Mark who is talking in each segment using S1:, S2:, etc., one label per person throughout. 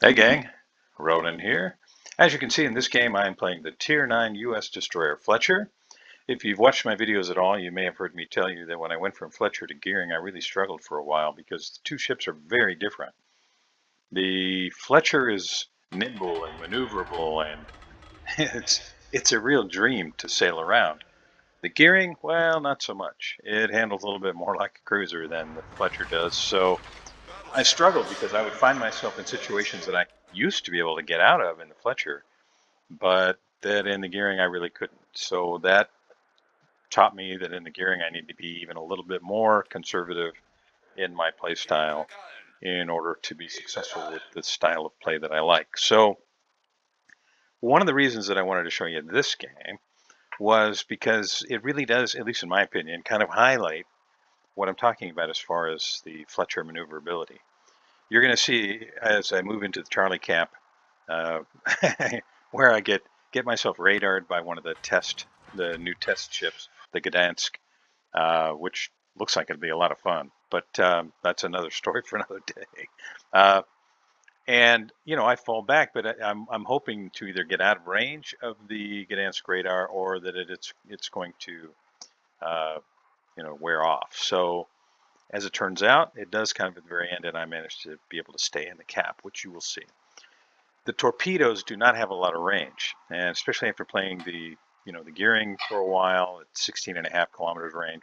S1: Hey gang, Ronan here. As you can see in this game, I am playing the Tier 9 US destroyer Fletcher. If you've watched my videos at all, you may have heard me tell you that when I went from Fletcher to Gearing, I really struggled for a while because the two ships are very different. The Fletcher is nimble and maneuverable, and it's a real dream to sail around. The Gearing, well, not so much. It handles a little bit more like a cruiser than the Fletcher does, so I struggled because I would find myself in situations that I used to be able to get out of in the Fletcher, but that in the Gearing I really couldn't. So that taught me that in the Gearing I need to be even a little bit more conservative in my play style in order to be successful with the style of play that I like. So one of the reasons that I wanted to show you this game was because it really does, at least in my opinion, kind of highlight what I'm talking about as far as the Fletcher maneuverability. You're going to see as I move into the Charlie cap uh, where I get myself radared by one of the new test ships, the Gdansk, which looks like it'll be a lot of fun. But that's another story for another day. Uh, and I fall back, but I'm hoping to either get out of range of the Gdansk radar or that it's going to wear off. So as it turns out, it does kind of at the very end, and I managed to be able to stay in the cap, which you will see. The torpedoes do not have a lot of range, and especially after playing the Gearing for a while at 16.5 kilometers range,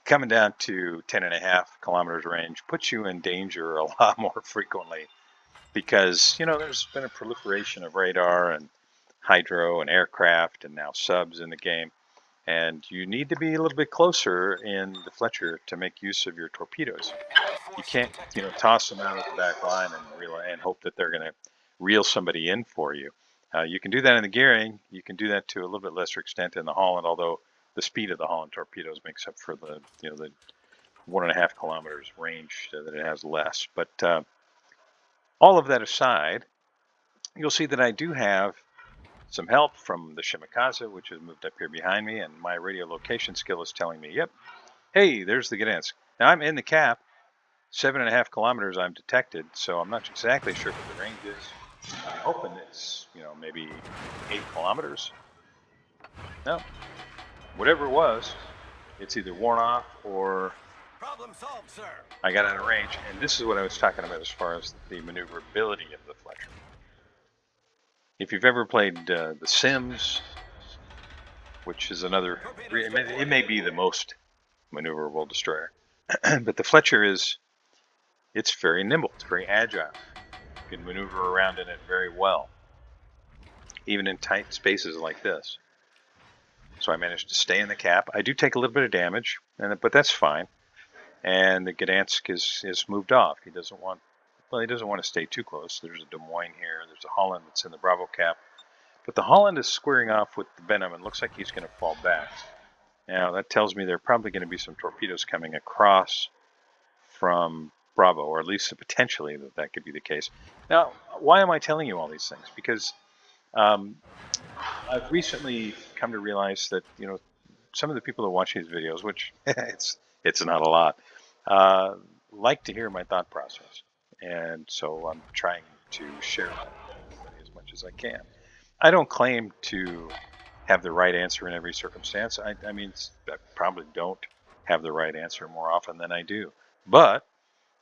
S1: coming down to 10.5 kilometers range puts you in danger a lot more frequently because there's been a proliferation of radar and hydro and aircraft and now subs in the game. And you need to be a little bit closer in the Fletcher to make use of your torpedoes. You can't, toss them out of the back line and hope that they're going to reel somebody in for you. You can do that in the Gearing. You can do that to a little bit lesser extent in the Holland, although the speed of the Holland torpedoes makes up for the 1.5 kilometers range that it has less. But all of that aside, you'll see that I do have some help from the Shimakaze, which has moved up here behind me, and my radio location skill is telling me, yep, hey, there's the Gdansk. Now I'm in the cap, 7.5 kilometers I'm detected, so I'm not exactly sure what the range is. I'm hoping it's, maybe 8 kilometers. No, whatever it was, it's either worn off or
S2: Problem solved, sir.
S1: I got out of range. And this is what I was talking about as far as the maneuverability of the Fletcher. If you've ever played The Sims, which is another, it may be the most maneuverable destroyer, but the Fletcher it's very nimble, it's very agile. You can maneuver around in it very well, even in tight spaces like this. So I managed to stay in the cap. I do take a little bit of damage, but that's fine. And the Gdansk is moved off. He doesn't want to stay too close. There's a Des Moines here. There's a Holland that's in the Bravo cap. But the Holland is squaring off with the Venom and looks like he's going to fall back. Now that tells me there are probably going to be some torpedoes coming across from Bravo, or at least potentially that could be the case. Now, why am I telling you all these things? Because I've recently come to realize that some of the people that watch these videos, which it's not a lot, uh, like to hear my thought process, and so I'm trying to share that with everybody as much as I can. I don't claim to have the right answer in every circumstance. I mean, I probably don't have the right answer more often than I do, but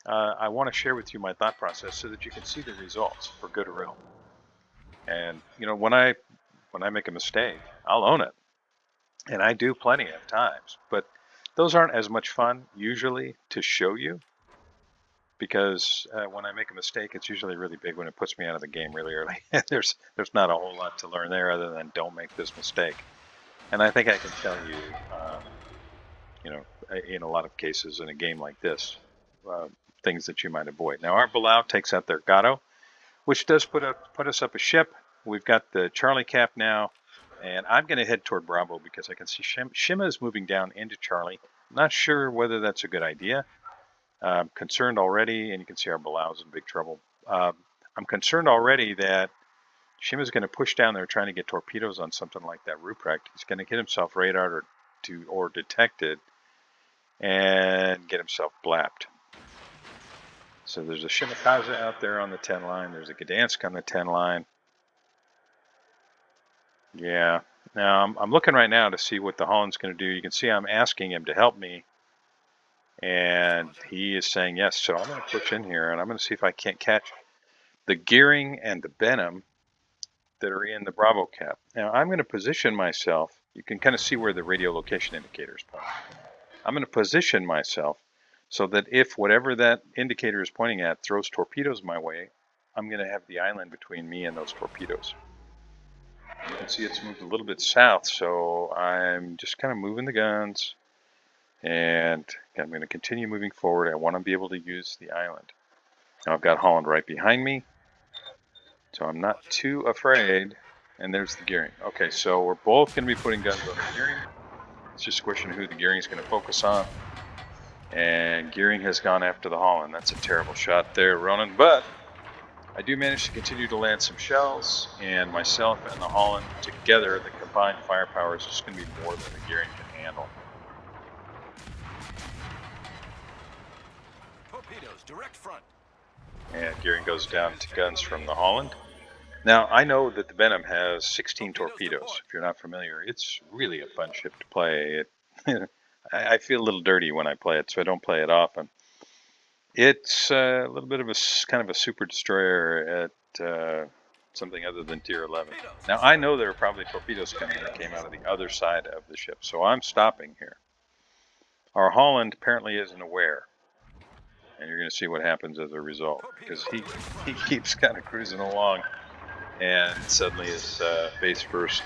S1: I want to share with you my thought process so that you can see the results for good or ill. And when I make a mistake, I'll own it, and I do plenty of times. But those aren't as much fun usually to show you because when I make a mistake, it's usually really big when it puts me out of the game really early. there's not a whole lot to learn there other than don't make this mistake. And I think I can tell you, in a lot of cases in a game like this, things that you might avoid. Now our Bilal takes out their Gato, which does put us up a ship. We've got the Charlie cap now, and I'm going to head toward Bravo because I can see Shima is moving down into Charlie. Not sure whether that's a good idea. I'm concerned already, and you can see our Bilal's in big trouble. I'm concerned already that Shima's going to push down there trying to get torpedoes on something like that Ruprecht. He's going to get himself radared or detected and get himself blapped. So there's a Shimakaze out there on the 10 line. There's a Gdansk on the 10 line. Yeah. Now I'm looking right now to see what the Holland's going to do. You can see I'm asking him to help me, and he is saying yes. So I'm going to push in here, and I'm going to see if I can't catch the Gearing and the Benham that are in the Bravo cap. Now I'm going to position myself. You can kind of see where the radio location indicators point. I'm going to position myself so that if whatever that indicator is pointing at throws torpedoes my way, I'm going to have the island between me and those torpedoes. You can see it's moved a little bit south, so I'm just kind of moving the guns, and I'm going to continue moving forward. I want to be able to use the island. Now I've got Holland right behind me, so I'm not too afraid. And there's the Gearing. Okay, so we're both going to be putting guns on the Gearing. It's just a question of who the Gearing is going to focus on. And Gearing has gone after the Holland. That's a terrible shot there, Ronan, but I do manage to continue to land some shells, and myself and the Holland together, the combined firepower is just going to be more than the Gearing can handle.
S2: Torpedoes, direct front.
S1: And Gearing goes down to guns from the Holland. Now, I know that the Benham has 16 torpedoes. If you're not familiar, it's really a fun ship to play. I feel a little dirty when I play it, so I don't play it often. It's a little bit of a kind of a super destroyer at something other than tier 11. Now I know there are probably torpedoes coming that came out of the other side of the ship, so I'm stopping here. Our Holland apparently isn't aware, and you're going to see what happens as a result, because he keeps kind of cruising along, and suddenly is face first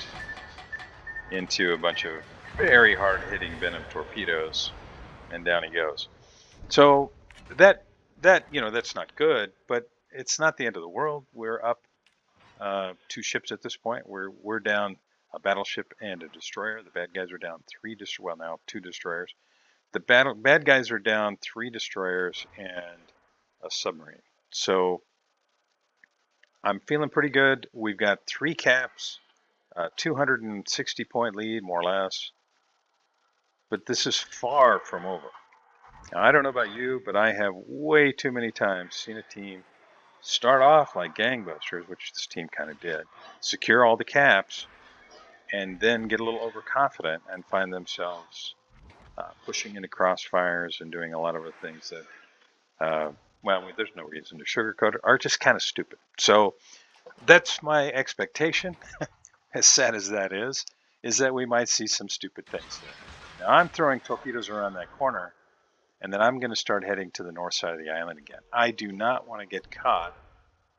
S1: into a bunch of very hard-hitting Benham torpedoes, and down he goes. So that that's not good, but it's not the end of the world. We're up 2 ships at this point. We're down a battleship and a destroyer. The bad guys are down 2 destroyers. The bad guys are down 3 destroyers and a submarine. So I'm feeling pretty good. We've got 3 caps, 260 point lead, more or less. But this is far from over. Now, I don't know about you, but I have way too many times seen a team start off like gangbusters, which this team kind of did, secure all the caps, and then get a little overconfident and find themselves pushing into crossfires and doing a lot of the things that, well, there's no reason to sugarcoat it, are just kind of stupid. So that's my expectation, as sad as that is that we might see some stupid things there. Now, I'm throwing torpedoes around that corner, and then I'm going to start heading to the north side of the island again. I do not want to get caught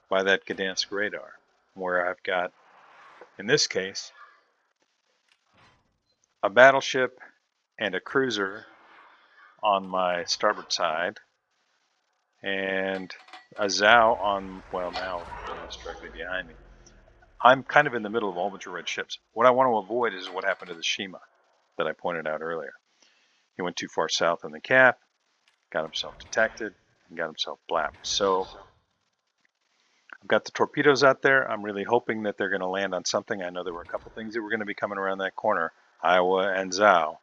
S1: by that Gdansk radar, where I've got, in this case, a battleship and a cruiser on my starboard side, and a Zhao on, well, now it's directly behind me. I'm kind of in the middle of a whole bunch of red ships. What I want to avoid is what happened to the Shima that I pointed out earlier. He went too far south on the cap, got himself detected, and got himself blapped. So I've got the torpedoes out there. I'm really hoping that they're going to land on something. I know there were a couple things that were going to be coming around that corner, Iowa and Zhao,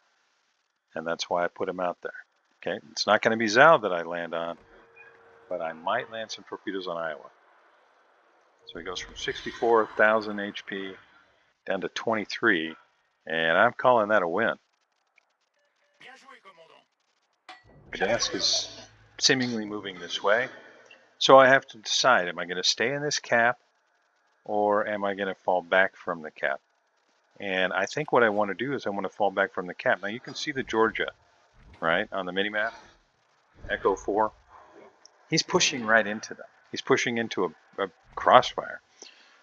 S1: and that's why I put them out there. Okay, it's not going to be Zhao that I land on, but I might land some torpedoes on Iowa. So he goes from 64,000 HP down to 23, and I'm calling that a win. Gdansk is seemingly moving this way, so I have to decide, am I going to stay in this cap, or am I going to fall back from the cap? And I think what I want to do is I want to fall back from the cap. Now you can see the Georgia, right, on the mini-map, Echo 4. He's pushing right into them. He's pushing into a crossfire.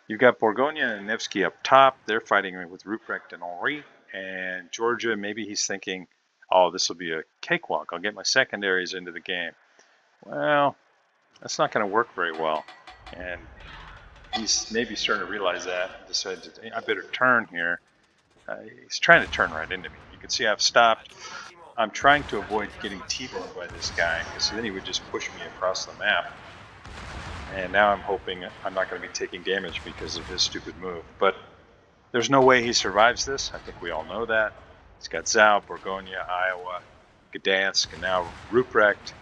S1: You've got Bourgogne and Nevsky up top. They're fighting with Ruprecht and Henri. And Georgia, maybe he's thinking, oh, this will be a cakewalk. I'll get my secondaries into the game. Well, that's not going to work very well. And he's maybe starting to realize that and decided, I better turn here. He's trying to turn right into me. You can see I've stopped. I'm trying to avoid getting T-boned by this guy, because then he would just push me across the map. And now I'm hoping I'm not going to be taking damage because of his stupid move. But there's no way he survives this. I think we all know that. He's got Zhao, Bourgogne, Iowa, Gdansk, and now Ruprecht.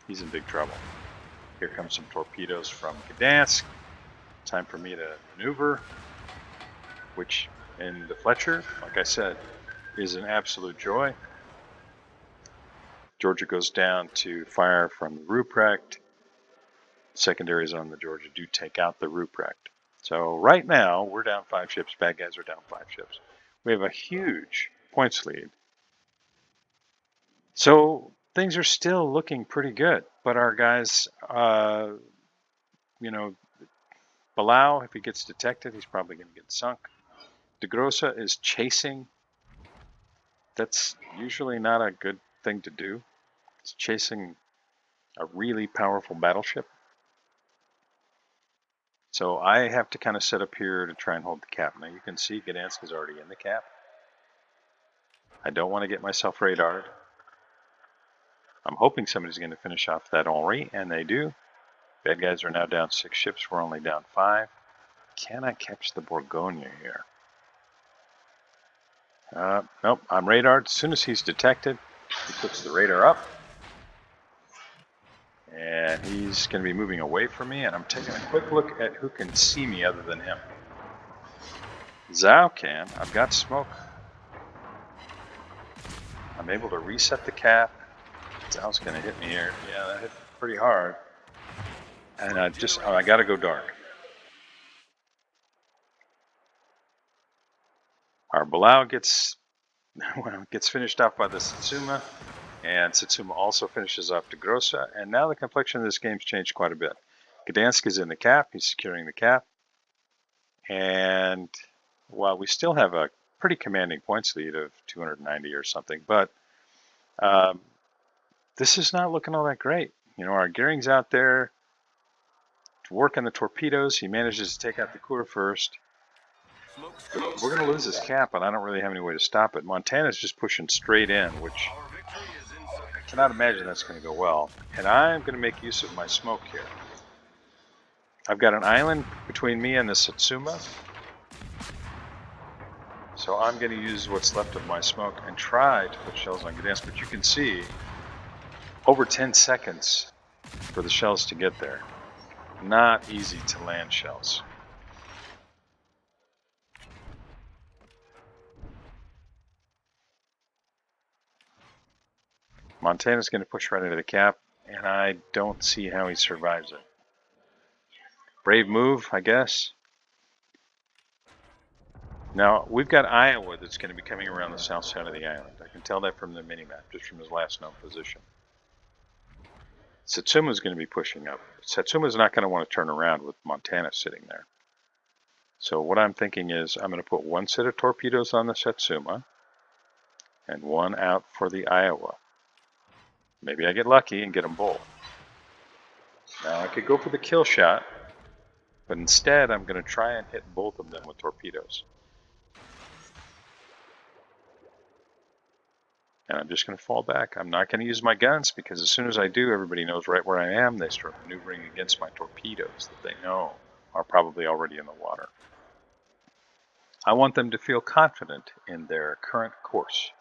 S1: He's in big trouble. Here comes some torpedoes from Gdansk. Time for me to maneuver, which in the Fletcher, like I said, is an absolute joy. Georgia goes down to fire from the Ruprecht. Secondaries on the Georgia do take out the Ruprecht. So right now, we're down 5 ships. Bad guys are down 5 ships. We have a huge points lead. So things are still looking pretty good. But our guys, you know, Palau, if he gets detected, he's probably going to get sunk. De Grossa is chasing. That's usually not a good thing to do. It's chasing a really powerful battleship. So I have to kind of set up here to try and hold the cap. Now you can see Gdansk is already in the cap. I don't want to get myself radared. I'm hoping somebody's going to finish off that Henri, and they do. Bad guys are now down 6 ships. We're only down 5. Can I catch the Bourgogne here? Nope, I'm radared. As soon as he's detected, he puts the radar up. And he's going to be moving away from me, and I'm taking a quick look at who can see me other than him. Zhao can. I've got smoke. I'm able to reset the cap. Zhao's going to hit me here. Yeah, that hit pretty hard. And I got to go dark. Our Palau gets finished off by the Satsuma. And Satsuma also finishes off De Grossa. And now the complexion of this game's changed quite a bit. Gdansk is in the cap. He's securing the cap. And while we still have a pretty commanding points lead of 290 or something, but this is not looking all that great. You know, our Gearing's out there to work on the torpedoes. He manages to take out the Kur first. But we're going to lose this cap, and I don't really have any way to stop it. Montana's just pushing straight in, which I cannot imagine that's going to go well. And I'm going to make use of my smoke here. I've got an island between me and the Satsuma. So I'm going to use what's left of my smoke and try to put shells on Gdansk. But you can see, over 10 seconds for the shells to get there. Not easy to land shells. Montana's going to push right into the cap, and I don't see how he survives it. Brave move, I guess. Now, we've got Iowa that's going to be coming around the south side of the island. I can tell that from the minimap, just from his last known position. Satsuma's going to be pushing up. Satsuma's not going to want to turn around with Montana sitting there. So what I'm thinking is I'm going to put 1 set of torpedoes on the Satsuma and 1 out for the Iowa. Maybe I get lucky and get them both. Now I could go for the kill shot, but instead I'm going to try and hit both of them with torpedoes. And I'm just going to fall back. I'm not going to use my guns because as soon as I do, everybody knows right where I am. They start maneuvering against my torpedoes that they know are probably already in the water. I want them to feel confident in their current course.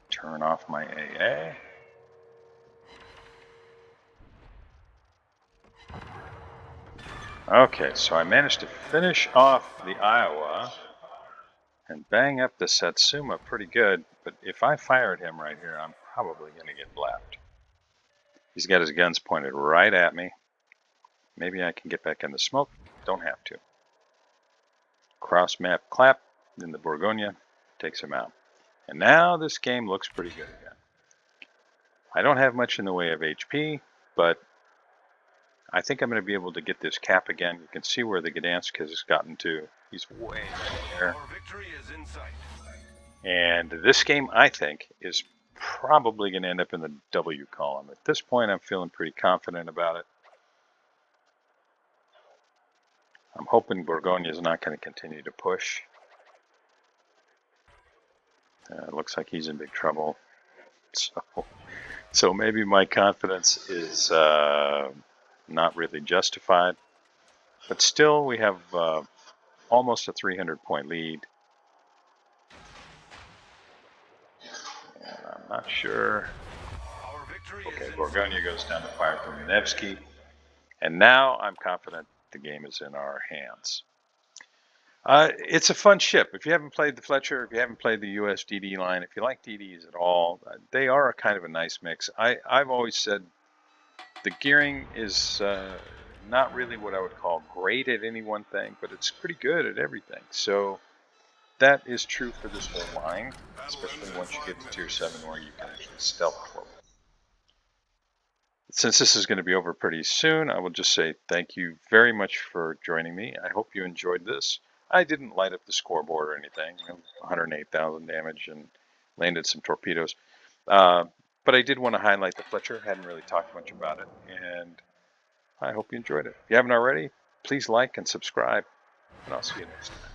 S1: Turn off my AA. Okay, so I managed to finish off the Iowa and bang up the Satsuma pretty good, but if I fire at him right here, I'm probably going to get blapped. He's got his guns pointed right at me. Maybe I can get back in the smoke. Don't have to. Cross map clap, then the Bourgogne takes him out. And now this game looks pretty good again. I don't have much in the way of HP, but I think I'm going to be able to get this cap again. You can see where the Gdansk has gotten to. He's way in there. And this game, I think, is probably going to end up in the W column. At this point, I'm feeling pretty confident about it. I'm hoping Bourgogne is not going to continue to push. It looks like he's in big trouble. So maybe my confidence is not really justified. But still, we have almost a 300-point lead. And I'm Not sure. Okay, Borgonia goes down to fire from Nevsky. And now I'm confident the game is in our hands. It's a fun ship. If you haven't played the Fletcher, if you haven't played the US DD line, if you like DDs at all, they are a kind of a nice mix. I've always said the gearing is not really what I would call great at any one thing, but it's pretty good at everything. So that is true for this whole line, especially once you get to Tier 7 where you can actually stealth cloak. Since this is going to be over pretty soon, I will just say thank you very much for joining me. I hope you enjoyed this. I didn't light up the scoreboard or anything. 108,000 damage and landed some torpedoes. But I did want to highlight the Fletcher. Hadn't really talked much about it, and I hope you enjoyed it. If you haven't already, please like and subscribe, and I'll see you next time.